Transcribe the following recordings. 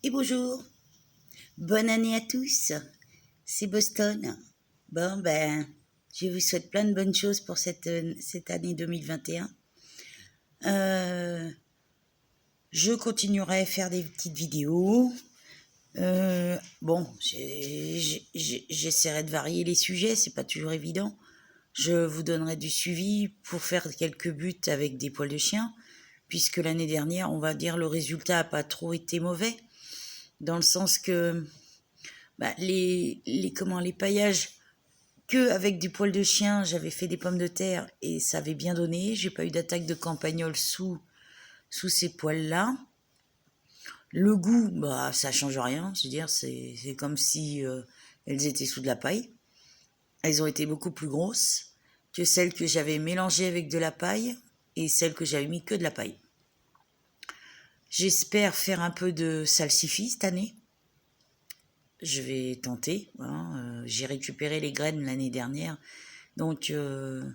Et bonjour, bonne année à tous, c'est Boston. Bon je vous souhaite plein de bonnes choses pour cette année 2021. Je continuerai à faire des petites vidéos. J'essaierai de varier les sujets, c'est pas toujours évident. Je vous donnerai du suivi pour faire quelques buts avec des poils de chien, puisque l'année dernière, on va dire, le résultat n'a pas trop été mauvais, dans le sens que les paillages que avec du poil de chien, j'avais fait des pommes de terre et ça avait bien donné. J'ai pas eu d'attaque de campagnol sous ces poils-là. Le goût, ça change rien. Je veux dire, c'est comme si elles étaient sous de la paille. Elles ont été beaucoup plus grosses que celles que j'avais mélangées avec de la paille et celles que j'avais mis que de la paille. J'espère faire un peu de salsifis cette année. Je vais tenter. J'ai récupéré les graines l'année dernière, donc je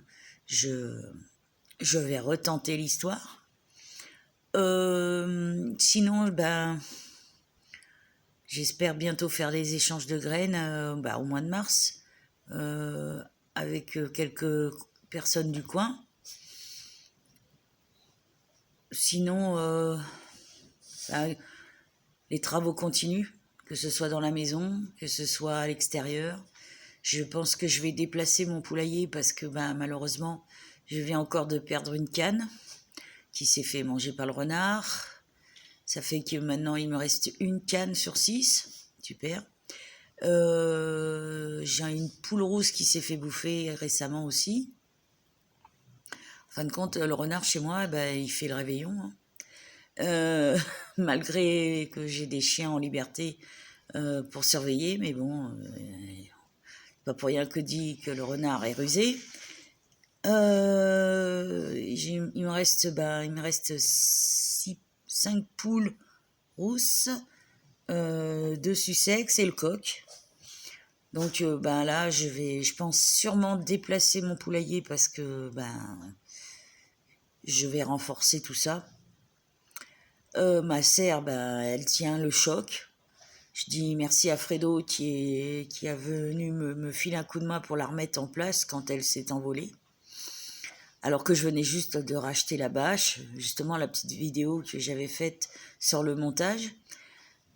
vais retenter l'histoire. Sinon, j'espère bientôt faire les échanges de graines au mois de mars avec quelques personnes du coin. Sinon, les travaux continuent, que ce soit dans la maison, que ce soit à l'extérieur. Je pense que je vais déplacer mon poulailler parce que malheureusement, je viens encore de perdre une canne qui s'est fait manger par le renard. Ça fait que maintenant, il me reste une canne sur 6. Super. J'ai une poule rousse qui s'est fait bouffer récemment aussi. En fin de compte, le renard chez moi, il fait le réveillon. Malgré que j'ai des chiens en liberté pour surveiller, mais bon, pas pour rien que dit que le renard est rusé. Il me reste 5 poules rousses, 2 Sussex et le coq. Donc là, je pense sûrement déplacer mon poulailler parce que je vais renforcer tout ça. Ma serre, elle tient le choc. Je dis merci à Fredo qui est venu me filer un coup de main pour la remettre en place quand elle s'est envolée. Alors que je venais juste de racheter la bâche, justement la petite vidéo que j'avais faite sur le montage.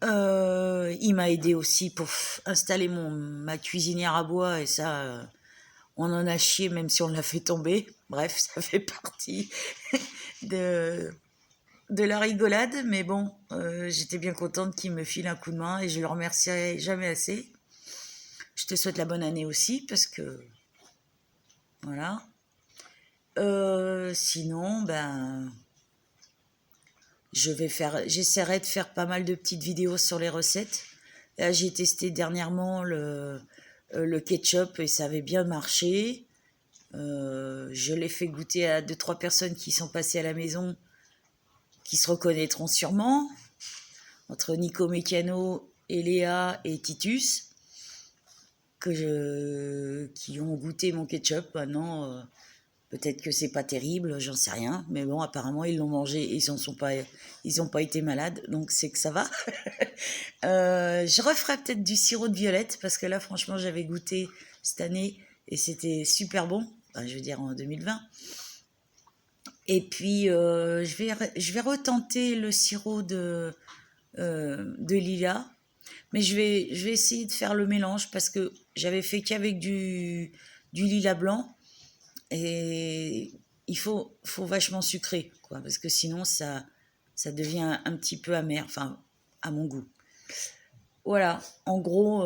Il m'a aidé aussi pour installer ma cuisinière à bois et ça, on en a chié même si on l'a fait tomber. Bref, ça fait partie de la rigolade, mais bon, j'étais bien contente qu'il me file un coup de main et je le remercierai jamais assez. Je te souhaite la bonne année aussi parce que voilà. Sinon, j'essaierai de faire pas mal de petites vidéos sur les recettes. Là, j'ai testé dernièrement le ketchup et ça avait bien marché. Je l'ai fait goûter à 2-3 personnes qui sont passées à la maison, qui se reconnaîtront sûrement, entre Nico Mécano et Léa et Titus, qui ont goûté mon ketchup. Maintenant, peut-être que c'est pas terrible, j'en sais rien, mais bon, apparemment ils l'ont mangé et ils ont pas été malades, donc c'est que ça va. Je referai peut-être du sirop de violette parce que là, franchement, j'avais goûté cette année et c'était super bon. Je veux dire en 2020. Et puis je vais retenter le sirop de lilas, mais je vais essayer de faire le mélange parce que j'avais fait qu'avec du lilas blanc. Et il faut vachement sucrer, quoi, parce que sinon ça devient un petit peu amer, enfin à mon goût. Voilà, en gros,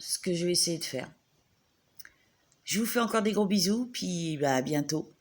ce que je vais essayer de faire. Je vous fais encore des gros bisous, puis à bientôt.